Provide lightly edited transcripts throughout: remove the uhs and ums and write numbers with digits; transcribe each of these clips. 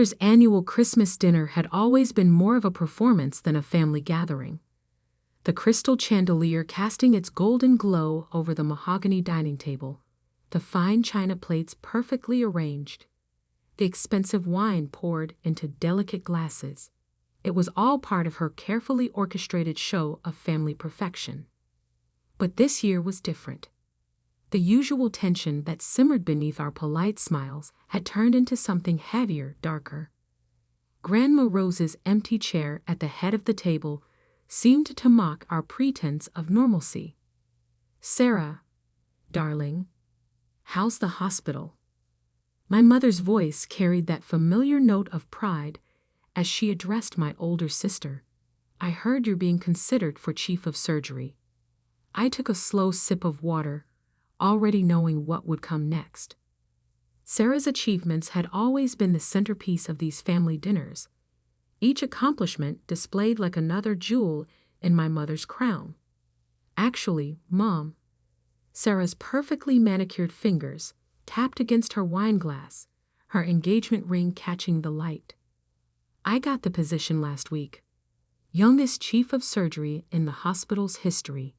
Sarah's annual Christmas dinner had always been more of a performance than a family gathering. The crystal chandelier casting its golden glow over the mahogany dining table, the fine china plates perfectly arranged, the expensive wine poured into delicate glasses. It was all part of her carefully orchestrated show of family perfection. But this year was different. The usual tension that simmered beneath our polite smiles had turned into something heavier, darker. Grandma Rose's empty chair at the head of the table seemed to mock our pretense of normalcy. "Sarah, darling, how's the hospital?" My mother's voice carried that familiar note of pride as she addressed my older sister. "I heard you're being considered for chief of surgery." I took a slow sip of water, already knowing what would come next. Sarah's achievements had always been the centerpiece of these family dinners, each accomplishment displayed like another jewel in my mother's crown. "Actually, Mom," Sarah's perfectly manicured fingers tapped against her wine glass, her engagement ring catching the light, "I got the position last week. Youngest chief of surgery in the hospital's history."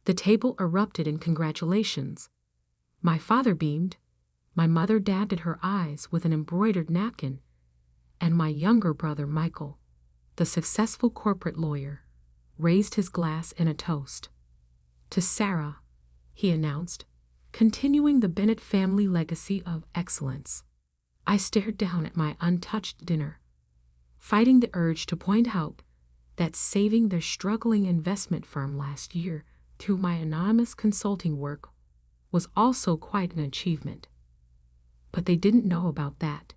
The table erupted in congratulations. My father beamed, my mother dabbed at her eyes with an embroidered napkin, and my younger brother Michael, the successful corporate lawyer, raised his glass in a toast. "To Sarah," he announced, continuing the Bennett family legacy of excellence. I stared down at my untouched dinner, fighting the urge to point out that saving their struggling investment firm last year through my anonymous consulting work was also quite an achievement. But they didn't know about that,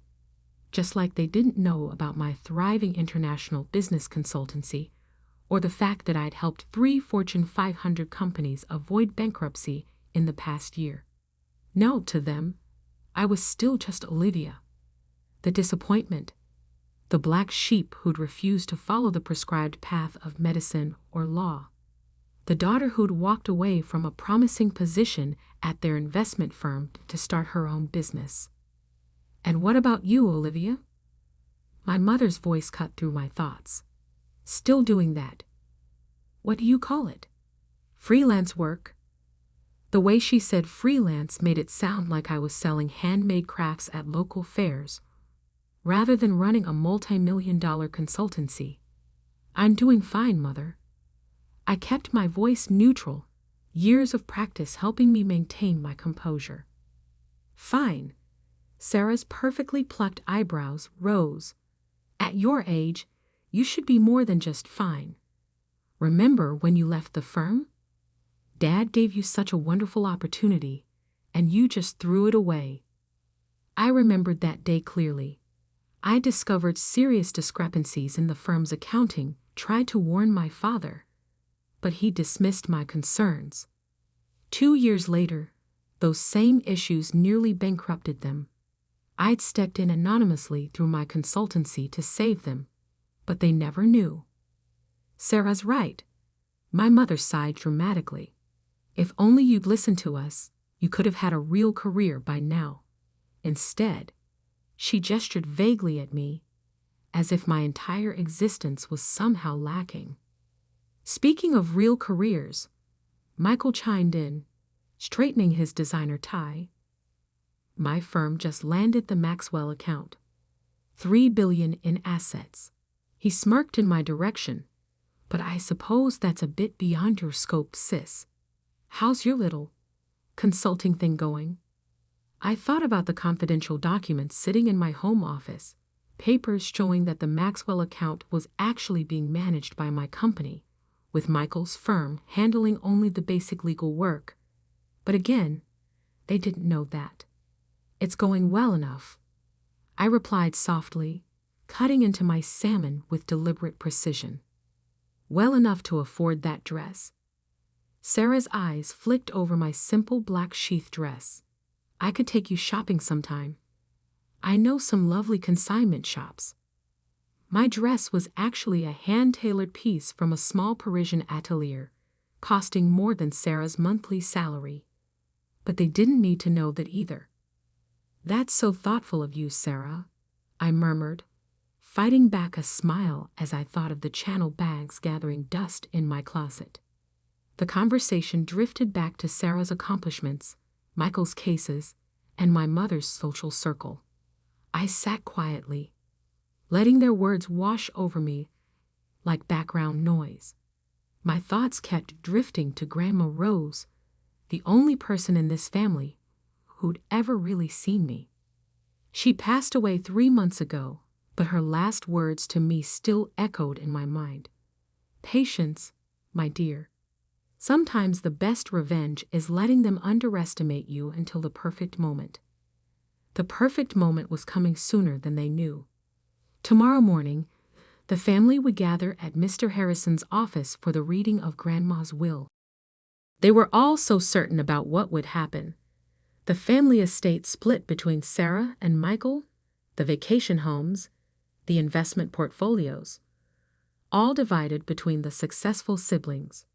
just like they didn't know about my thriving international business consultancy or the fact that I'd helped 3 Fortune 500 companies avoid bankruptcy in the past year. No, to them, I was still just Olivia, the disappointment, the black sheep who'd refused to follow the prescribed path of medicine or law, the daughter who'd walked away from a promising position at their investment firm to start her own business. "And what about you, Olivia?" My mother's voice cut through my thoughts. "Still doing that. What do you call it? Freelance work?" The way she said freelance made it sound like I was selling handmade crafts at local fairs, rather than running a multi-million-dollar consultancy. "I'm doing fine, Mother." I kept my voice neutral, years of practice helping me maintain my composure. "Fine." Sarah's perfectly plucked eyebrows rose. "At your age, you should be more than just fine. Remember when you left the firm? Dad gave you such a wonderful opportunity, and you just threw it away." I remembered that day clearly. I discovered serious discrepancies in the firm's accounting, tried to warn my father, but he dismissed my concerns. 2 years later, those same issues nearly bankrupted them. I'd stepped in anonymously through my consultancy to save them, but they never knew. "Sarah's right," my mother sighed dramatically. "If only you'd listened to us, you could have had a real career by now. Instead," she gestured vaguely at me, as if my entire existence was somehow lacking. Speaking of real careers, Michael chimed in, straightening his designer tie. "My firm just landed the Maxwell account. $3 billion in assets." He smirked in my direction. "But I suppose that's a bit beyond your scope, sis. How's your little consulting thing going?" I thought about the confidential documents sitting in my home office, papers showing that the Maxwell account was actually being managed by my company, with Michael's firm handling only the basic legal work. But again, they didn't know that. "It's going well enough," I replied softly, cutting into my salmon with deliberate precision. "Well enough to afford that dress." Sarah's eyes flicked over my simple black sheath dress. "I could take you shopping sometime. I know some lovely consignment shops." My dress was actually a hand-tailored piece from a small Parisian atelier, costing more than Sarah's monthly salary. But they didn't need to know that either. "That's so thoughtful of you, Sarah," I murmured, fighting back a smile as I thought of the Channel bags gathering dust in my closet. The conversation drifted back to Sarah's accomplishments, Michael's cases, and my mother's social circle. I sat quietly, letting their words wash over me like background noise. My thoughts kept drifting to Grandma Rose, the only person in this family who'd ever really seen me. She passed away 3 months ago, but her last words to me still echoed in my mind. Patience, my dear. Sometimes the best revenge is letting them underestimate you until the perfect moment. The perfect moment was coming sooner than they knew. Tomorrow morning, the family would gather at Mr. Harrison's office for the reading of Grandma's will. They were all so certain about what would happen. The family estate split between Sarah and Michael, the vacation homes, the investment portfolios, all divided between the successful siblings.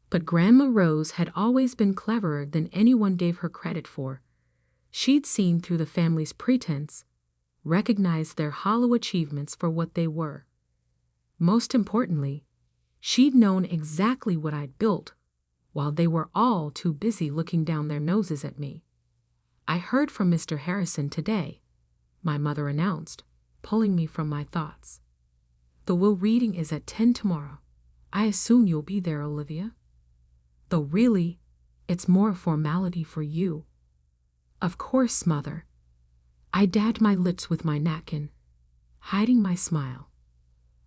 But Grandma Rose had always been cleverer than anyone gave her credit for. She'd seen through the family's pretense, recognized their hollow achievements for what they were. Most importantly, she'd known exactly what I'd built, while they were all too busy looking down their noses at me. I heard from Mr. Harrison today, my mother announced, pulling me from my thoughts. The will reading is at 10 tomorrow. I assume you'll be there, Olivia? Though really, it's more a formality for you. Of course, Mother. I dabbed my lips with my napkin, hiding my smile.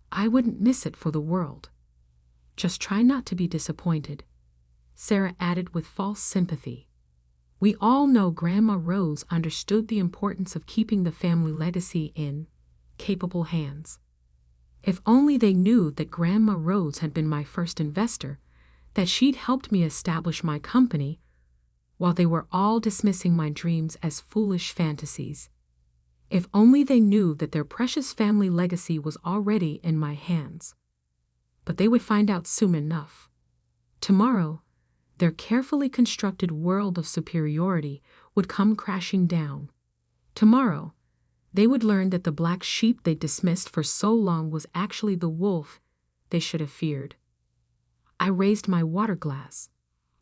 I wouldn't miss it for the world. Just try not to be disappointed, Sarah added with false sympathy. We all know Grandma Rose understood the importance of keeping the family legacy in capable hands. If only they knew that Grandma Rose had been my first investor, that she'd helped me establish my company, while they were all dismissing my dreams as foolish fantasies. If only they knew that their precious family legacy was already in my hands. But they would find out soon enough. Tomorrow, their carefully constructed world of superiority would come crashing down. Tomorrow, they would learn that the black sheep they dismissed for so long was actually the wolf they should have feared. I raised my water glass,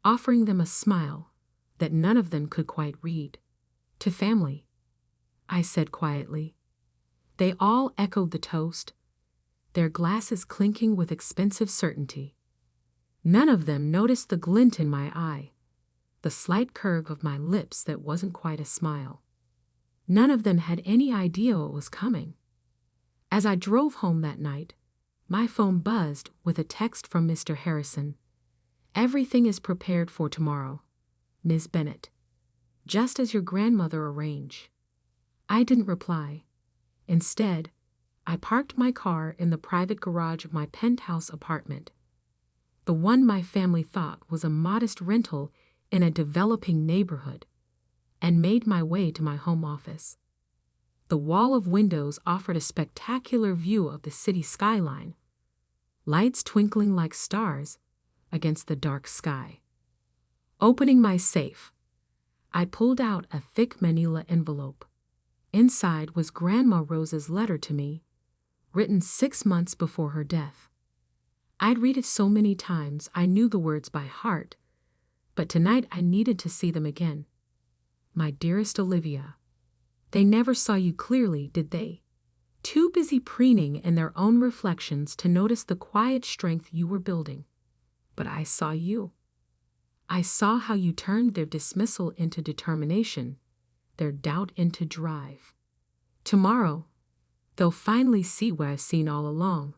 offering them a smile that none of them could quite read. To family, I said quietly. They all echoed the toast, their glasses clinking with expensive certainty. None of them noticed the glint in my eye, the slight curve of my lips that wasn't quite a smile. None of them had any idea what was coming. As I drove home that night, my phone buzzed with a text from Mr. Harrison. Everything is prepared for tomorrow, Ms. Bennett, just as your grandmother arranged. I didn't reply. Instead, I parked my car in the private garage of my penthouse apartment, the one my family thought was a modest rental in a developing neighborhood, and made my way to my home office. The wall of windows offered a spectacular view of the city skyline, lights twinkling like stars against the dark sky. Opening my safe, I pulled out a thick manila envelope. Inside was Grandma Rose's letter to me, written 6 months before her death. I'd read it so many times I knew the words by heart, but tonight I needed to see them again. My dearest Olivia, they never saw you clearly, did they? Too busy preening in their own reflections to notice the quiet strength you were building. But I saw you. I saw how you turned their dismissal into determination, their doubt into drive. Tomorrow, they'll finally see what I've seen all along.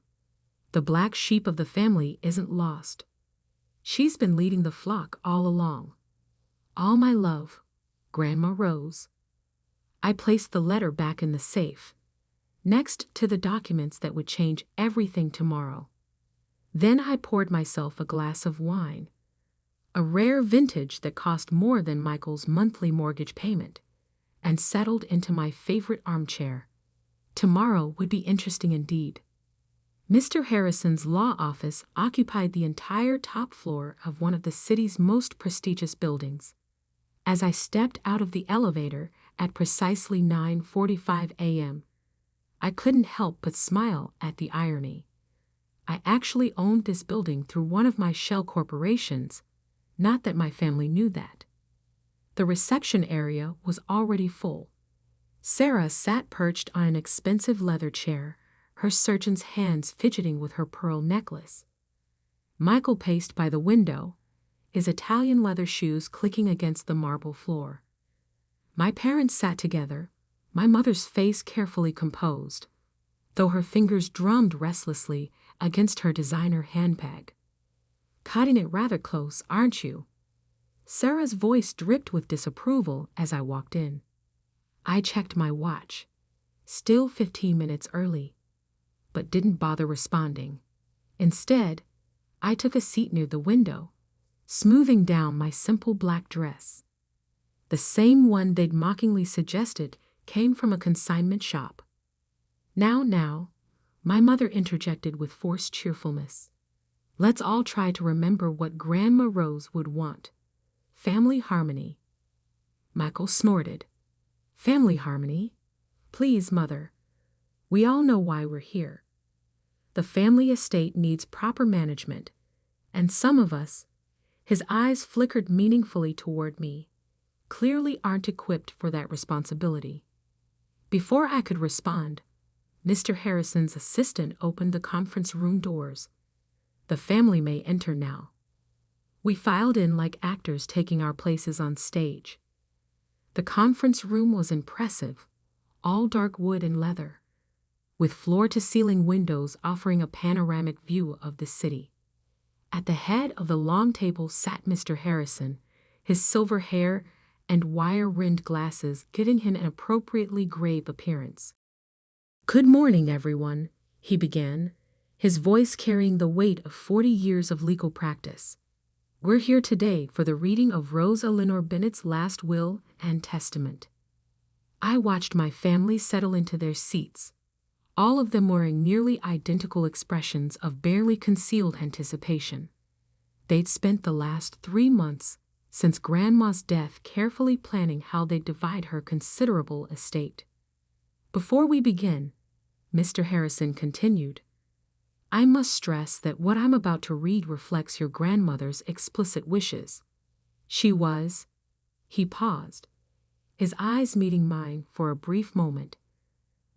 The black sheep of the family isn't lost. She's been leading the flock all along. All my love, Grandma Rose. I placed the letter back in the safe, next to the documents that would change everything tomorrow. Then I poured myself a glass of wine, a rare vintage that cost more than Michael's monthly mortgage payment, and settled into my favorite armchair. Tomorrow would be interesting indeed. Mr. Harrison's law office occupied the entire top floor of one of the city's most prestigious buildings. As I stepped out of the elevator at precisely 9:45 a.m., I couldn't help but smile at the irony. I actually owned this building through one of my shell corporations, not that my family knew that. The reception area was already full. Sarah sat perched on an expensive leather chair, her surgeon's hands fidgeting with her pearl necklace. Michael paced by the window, his Italian leather shoes clicking against the marble floor. My parents sat together, my mother's face carefully composed, though her fingers drummed restlessly against her designer handbag. "Cutting it rather close, aren't you?" Sarah's voice dripped with disapproval as I walked in. I checked my watch. Still 15 minutes early, but didn't bother responding. Instead, I took a seat near the window, smoothing down my simple black dress. The same one they'd mockingly suggested came from a consignment shop. Now, my mother interjected with forced cheerfulness. "Let's all try to remember what Grandma Rose would want. Family harmony." Michael snorted. "Family harmony? Please, Mother. We all know why we're here. The family estate needs proper management, and some of us," his eyes flickered meaningfully toward me, "clearly aren't equipped for that responsibility." Before I could respond, Mr. Harrison's assistant opened the conference room doors. "The family may enter now." We filed in like actors taking our places on stage. The conference room was impressive, all dark wood and leather, with floor-to-ceiling windows offering a panoramic view of the city. At the head of the long table sat Mr. Harrison, his silver hair and wire-rimmed glasses giving him an appropriately grave appearance. "Good morning, everyone," he began, his voice carrying the weight of 40 years of legal practice. "We're here today for the reading of Rose Eleanor Bennett's last will and testament." I watched my family settle into their seats, all of them wearing nearly identical expressions of barely concealed anticipation. They'd spent the last 3 months since Grandma's death carefully planning how they'd divide her considerable estate. "Before we begin," Mr. Harrison continued, "I must stress that what I'm about to read reflects your grandmother's explicit wishes. She was—" He paused, his eyes meeting mine for a brief moment,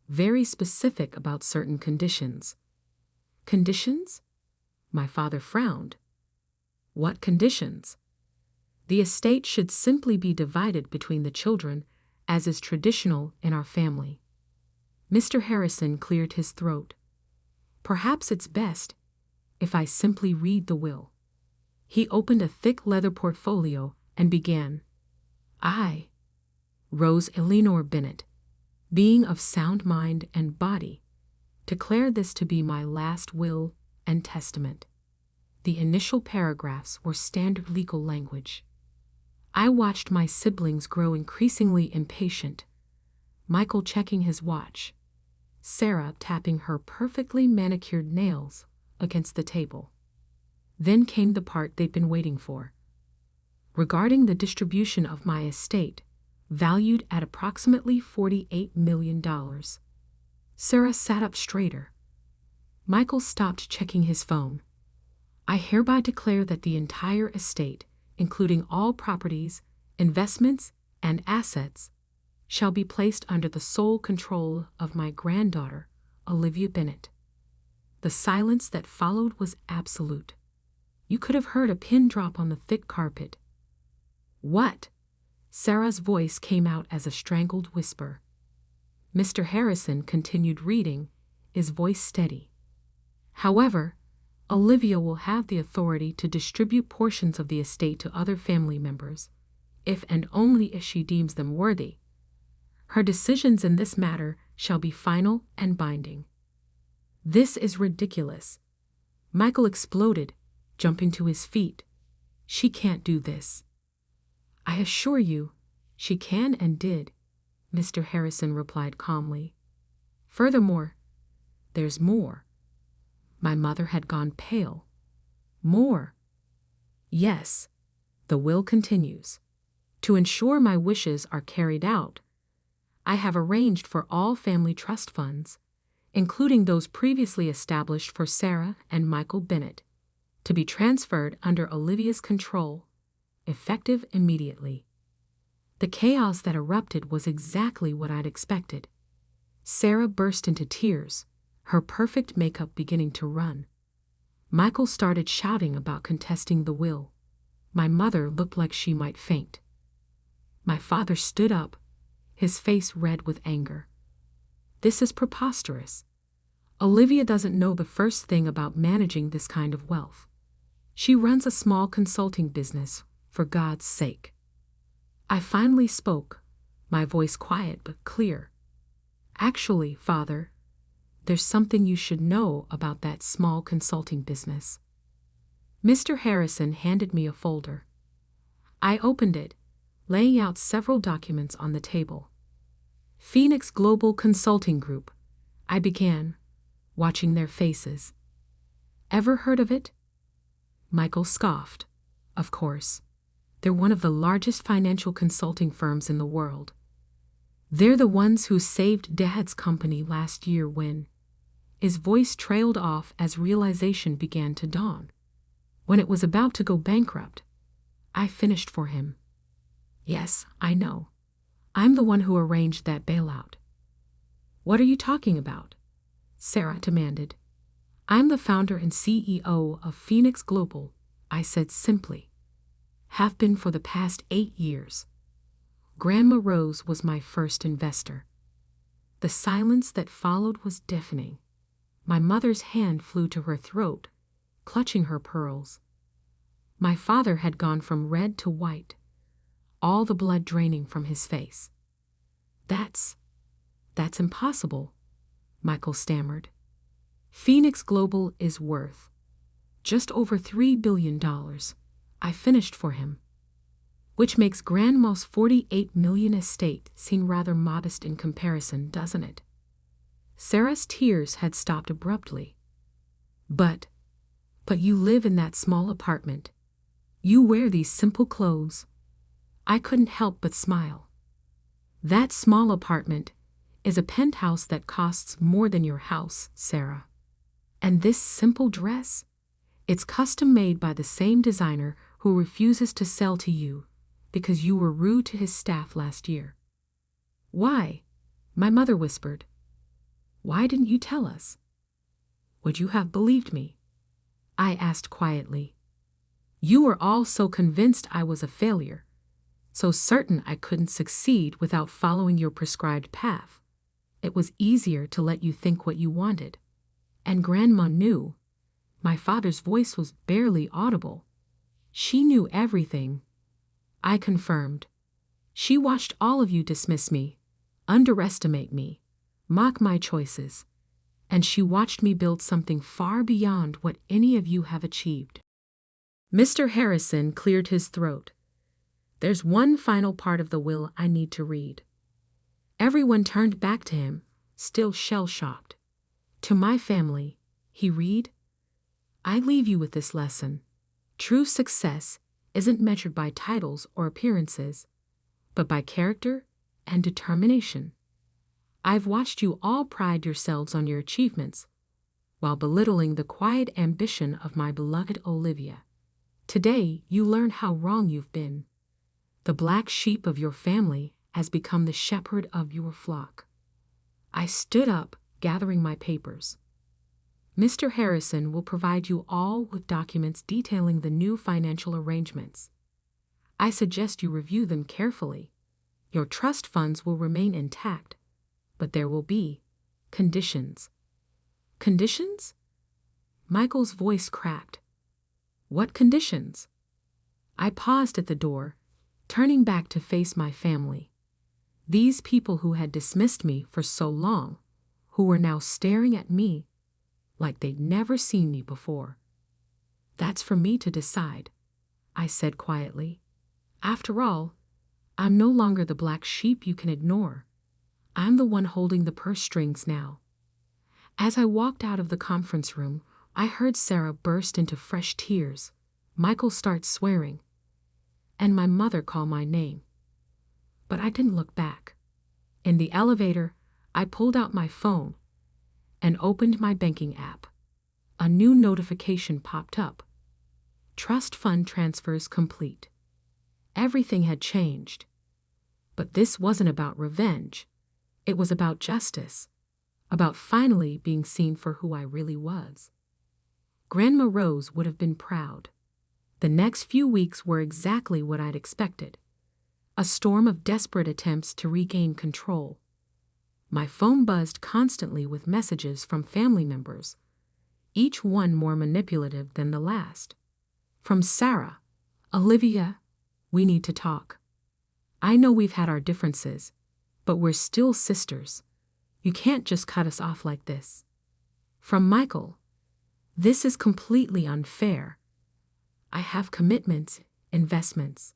"very specific about certain conditions." "Conditions?" My father frowned. "What conditions?" "The estate should simply be divided between the children, as is traditional in our family." Mr. Harrison cleared his throat. "Perhaps it's best if I simply read the will." He opened a thick leather portfolio and began. "I, Rose Eleanor Bennett, being of sound mind and body, declare this to be my last will and testament." The initial paragraphs were standard legal language. I watched my siblings grow increasingly impatient, Michael checking his watch, Sarah tapping her perfectly manicured nails against the table. Then came the part they'd been waiting for. "Regarding the distribution of my estate, valued at approximately $48 million. Sarah sat up straighter. Michael stopped checking his phone. "I hereby declare that the entire estate, including all properties, investments, and assets, shall be placed under the sole control of my granddaughter, Olivia Bennett." The silence that followed was absolute. You could have heard a pin drop on the thick carpet. "What?" Sarah's voice came out as a strangled whisper. Mr. Harrison continued reading, his voice steady. "However, Olivia will have the authority to distribute portions of the estate to other family members, if and only if she deems them worthy. Her decisions in this matter shall be final and binding." "This is ridiculous," Michael exploded, jumping to his feet. "She can't do this." "I assure you, she can and did," Mr. Harrison replied calmly. "Furthermore, there's more." My mother had gone pale. "More?" "Yes," the will continues. "To ensure my wishes are carried out, I have arranged for all family trust funds, including those previously established for Sarah and Michael Bennett, to be transferred under Olivia's control, effective immediately. The chaos that erupted was exactly what I'd expected. Sarah burst into tears, her perfect makeup beginning to run. Michael started shouting about contesting the will. My mother looked like she might faint. My father stood up, his face red with anger. This is preposterous. Olivia doesn't know the first thing about managing this kind of wealth. She runs a small consulting business, for God's sake. I finally spoke, my voice quiet but clear. Actually, Father, there's something you should know about that small consulting business. Mr. Harrison handed me a folder. I opened it, laying out several documents on the table. Phoenix Global Consulting Group, I began, watching their faces. Ever heard of it? Michael scoffed. Of course. They're one of the largest financial consulting firms in the world. They're the ones who saved Dad's company last year when... His voice trailed off as realization began to dawn. When it was about to go bankrupt, I finished for him. Yes, I know. I'm the one who arranged that bailout. What are you talking about? Sarah demanded. I'm the founder and CEO of Phoenix Global, I said simply. Have been for the past 8 years. Grandma Rose was my first investor. The silence that followed was deafening. My mother's hand flew to her throat, clutching her pearls. My father had gone from red to white, all the blood draining from his face. That's impossible, Michael stammered. Phoenix Global is worth just over $3 billion. I finished for him. Which makes Grandma's $48 million estate seem rather modest in comparison, doesn't it? Sarah's tears had stopped abruptly. But you live in that small apartment. You wear these simple clothes. I couldn't help but smile. That small apartment is a penthouse that costs more than your house, Sarah. And this simple dress? It's custom made by the same designer who refuses to sell to you because you were rude to his staff last year. Why? My mother whispered. Why didn't you tell us? Would you have believed me? I asked quietly. You were all so convinced I was a failure, so certain I couldn't succeed without following your prescribed path. It was easier to let you think what you wanted. And Grandma knew. My father's voice was barely audible. She knew everything. I confirmed. She watched all of you dismiss me, underestimate me, mock my choices, and she watched me build something far beyond what any of you have achieved. Mr. Harrison cleared his throat. There's one final part of the will I need to read. Everyone turned back to him, still shell-shocked. To my family, he read, I leave you with this lesson. True success isn't measured by titles or appearances, but by character and determination. I've watched you all pride yourselves on your achievements, while belittling the quiet ambition of my beloved Olivia. Today, you learn how wrong you've been. The black sheep of your family has become the shepherd of your flock. I stood up, gathering my papers. Mr. Harrison will provide you all with documents detailing the new financial arrangements. I suggest you review them carefully. Your trust funds will remain intact, but there will be conditions. Conditions? Michael's voice cracked. What conditions? I paused at the door, turning back to face my family. These people who had dismissed me for so long, who were now staring at me like they'd never seen me before. That's for me to decide, I said quietly. After all, I'm no longer the black sheep you can ignore. I'm the one holding the purse strings now. As I walked out of the conference room, I heard Sarah burst into fresh tears, Michael start swearing, and my mother call my name. But I didn't look back. In the elevator, I pulled out my phone and opened my banking app. A new notification popped up. Trust fund transfers complete. Everything had changed. But this wasn't about revenge. It was about justice. About finally being seen for who I really was. Grandma Rose would have been proud. The next few weeks were exactly what I'd expected. A storm of desperate attempts to regain control. My phone buzzed constantly with messages from family members, each one more manipulative than the last. From Sarah, "Olivia, we need to talk. I know we've had our differences, but we're still sisters. You can't just cut us off like this." From Michael, "This is completely unfair. I have commitments, investments.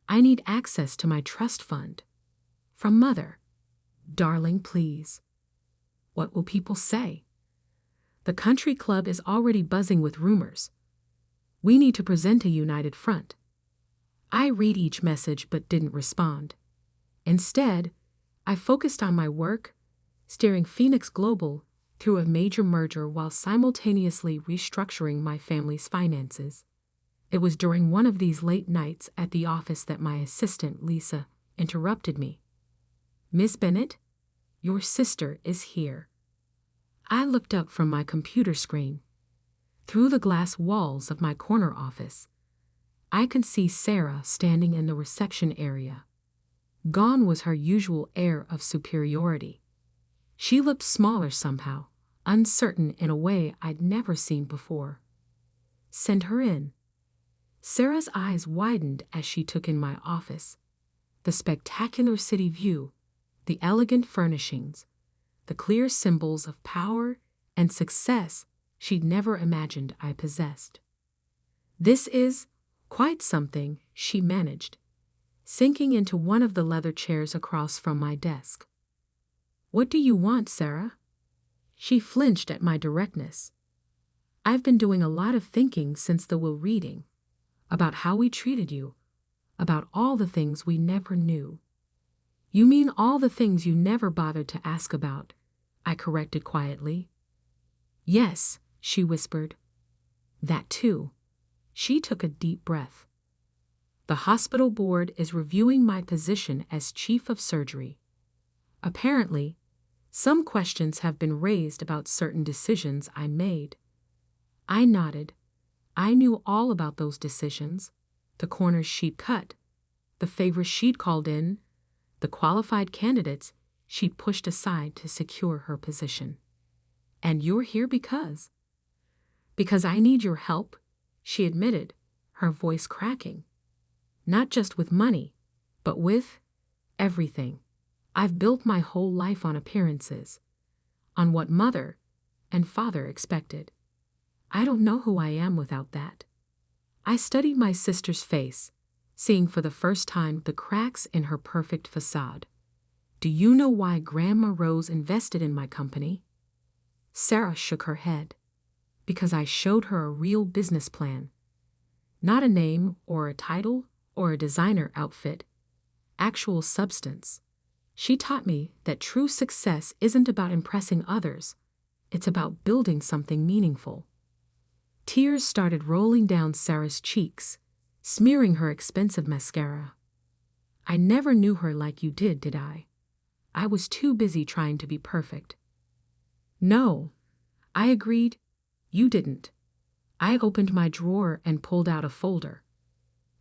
I need access to my trust fund." From Mother, "Darling, please. What will people say? The country club is already buzzing with rumors. We need to present a united front." I read each message but didn't respond. Instead, I focused on my work, steering Phoenix Global through a major merger while simultaneously restructuring my family's finances. It was during one of these late nights at the office that my assistant, Lisa, interrupted me. "Miss Bennett, your sister is here." I looked up from my computer screen. Through the glass walls of my corner office, I could see Sarah standing in the reception area. Gone was her usual air of superiority. She looked smaller somehow, uncertain in a way I'd never seen before. "Send her in." Sarah's eyes widened as she took in my office. The spectacular city view, the elegant furnishings, the clear symbols of power and success she'd never imagined I possessed. "This is quite something," she managed, sinking into one of the leather chairs across from my desk. "What do you want, Sarah?" She flinched at my directness. "I've been doing a lot of thinking since the will reading, about how we treated you, about all the things we never knew." "You mean all the things you never bothered to ask about," I corrected quietly. "Yes," she whispered. "That too." She took a deep breath. "The hospital board is reviewing my position as chief of surgery. Apparently, some questions have been raised about certain decisions I made." I nodded. I knew all about those decisions, the corners she'd cut, the favors she'd called in, the qualified candidates she'd pushed aside to secure her position. "And you're here because?" "Because I need your help," she admitted, her voice cracking. "Not just with money, but with everything. I've built my whole life on appearances, on what Mother and Father expected. I don't know who I am without that." I studied my sister's face, seeing for the first time the cracks in her perfect facade. "Do you know why Grandma Rose invested in my company?" Sarah shook her head. "Because I showed her a real business plan. Not a name or a title or a designer outfit. Actual substance. She taught me that true success isn't about impressing others. It's about building something meaningful." Tears started rolling down Sarah's cheeks, smearing her expensive mascara. "I never knew her like you did I? I was too busy trying to be perfect." "No," I agreed. "You didn't." I opened my drawer and pulled out a folder.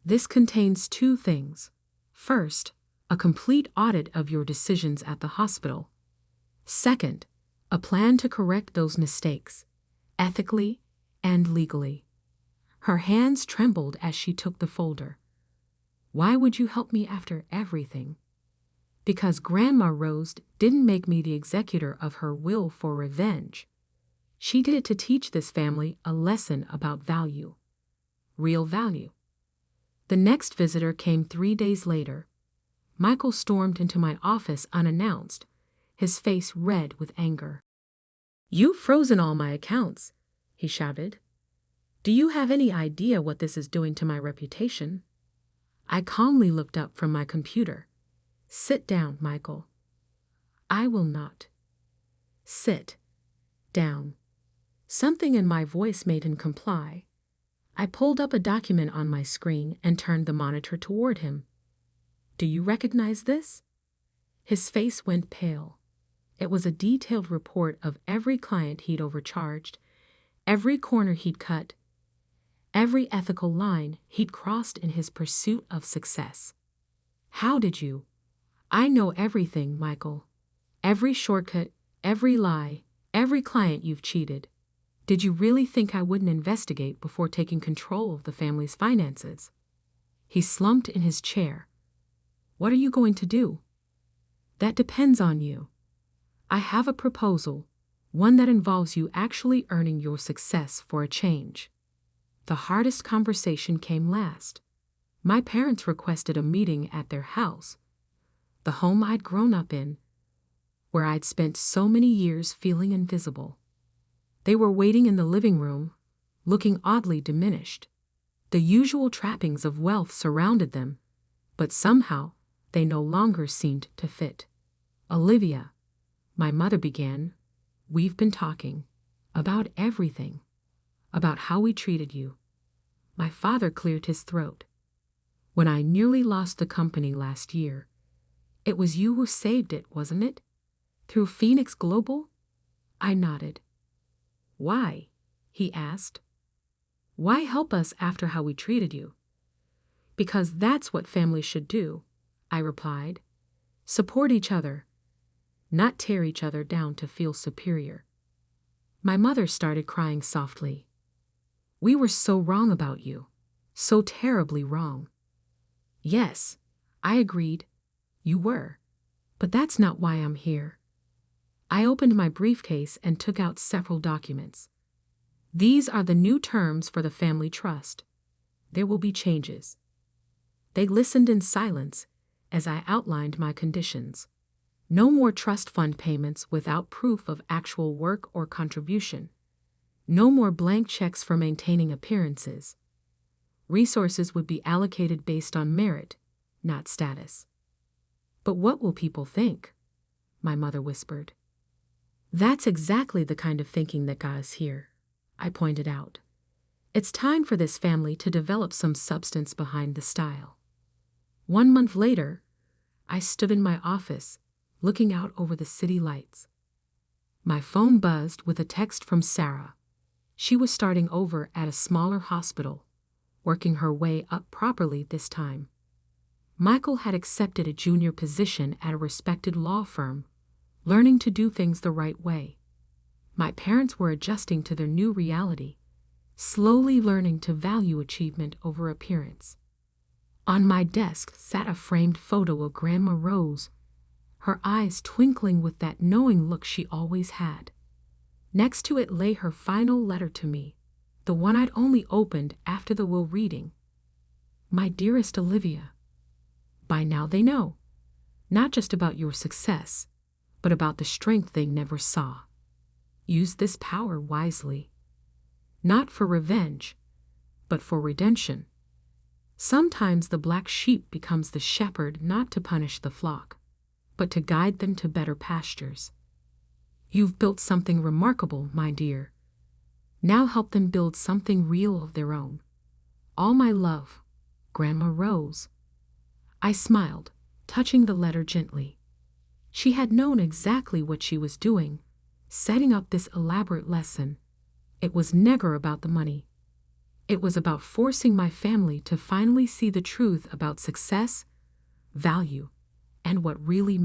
"This contains two things. First, a complete audit of your decisions at the hospital. Second, a plan to correct those mistakes, ethically and legally." Her hands trembled as she took the folder. "Why would you help me after everything?" "Because Grandma Rose didn't make me the executor of her will for revenge. She did it to teach this family a lesson about value. Real value." The next visitor came 3 days later. Michael stormed into my office unannounced, his face red with anger. "You've frozen all my accounts," he shouted. "Do you have any idea what this is doing to my reputation?" I calmly looked up from my computer. "Sit down, Michael." "I will not." "Sit. down. Something in my voice made him comply. I pulled up a document on my screen and turned the monitor toward him. "Do you recognize this?" His face went pale. It was a detailed report of every client he'd overcharged, every corner he'd cut, every ethical line he'd crossed in his pursuit of success. "How did you?" "I know everything, Michael. Every shortcut, every lie, every client you've cheated. Did you really think I wouldn't investigate before taking control of the family's finances?" He slumped in his chair. "What are you going to do?" "That depends on you. I have a proposal, one that involves you actually earning your success for a change." The hardest conversation came last. My parents requested a meeting at their house, the home I'd grown up in, where I'd spent so many years feeling invisible. They were waiting in the living room, looking oddly diminished. The usual trappings of wealth surrounded them, but somehow they no longer seemed to fit. "Olivia," my mother began, "we've been talking about everything, about how we treated you." My father cleared his throat. "When I nearly lost the company last year, it was you who saved it, wasn't it? Through Phoenix Global?" I nodded. "Why?" he asked. "Why help us after how we treated you?" "Because that's what families should do," I replied. "Support each other, not tear each other down to feel superior." My mother started crying softly. "We were so wrong about you, so terribly wrong." "Yes," I agreed, "you were. But that's not why I'm here." I opened my briefcase and took out several documents. "These are the new terms for the family trust. There will be changes." They listened in silence as I outlined my conditions. No more trust fund payments without proof of actual work or contribution. No more blank checks for maintaining appearances. Resources would be allocated based on merit, not status. "But what will people think?" my mother whispered. "That's exactly the kind of thinking that got us here," I pointed out. "It's time for this family to develop some substance behind the style." 1 month later, I stood in my office, looking out over the city lights. My phone buzzed with a text from Sarah. She was starting over at a smaller hospital, working her way up properly this time. Michael had accepted a junior position at a respected law firm, learning to do things the right way. My parents were adjusting to their new reality, slowly learning to value achievement over appearance. On my desk sat a framed photo of Grandma Rose, her eyes twinkling with that knowing look she always had. Next to it lay her final letter to me, the one I'd only opened after the will reading. "My dearest Olivia, by now they know, not just about your success, but about the strength they never saw. Use this power wisely. Not for revenge, but for redemption. Sometimes the black sheep becomes the shepherd not to punish the flock, but to guide them to better pastures. You've built something remarkable, my dear. Now help them build something real of their own. All my love, Grandma Rose." I smiled, touching the letter gently. She had known exactly what she was doing, setting up this elaborate lesson. It was never about the money. It was about forcing my family to finally see the truth about success, value, and what really mattered.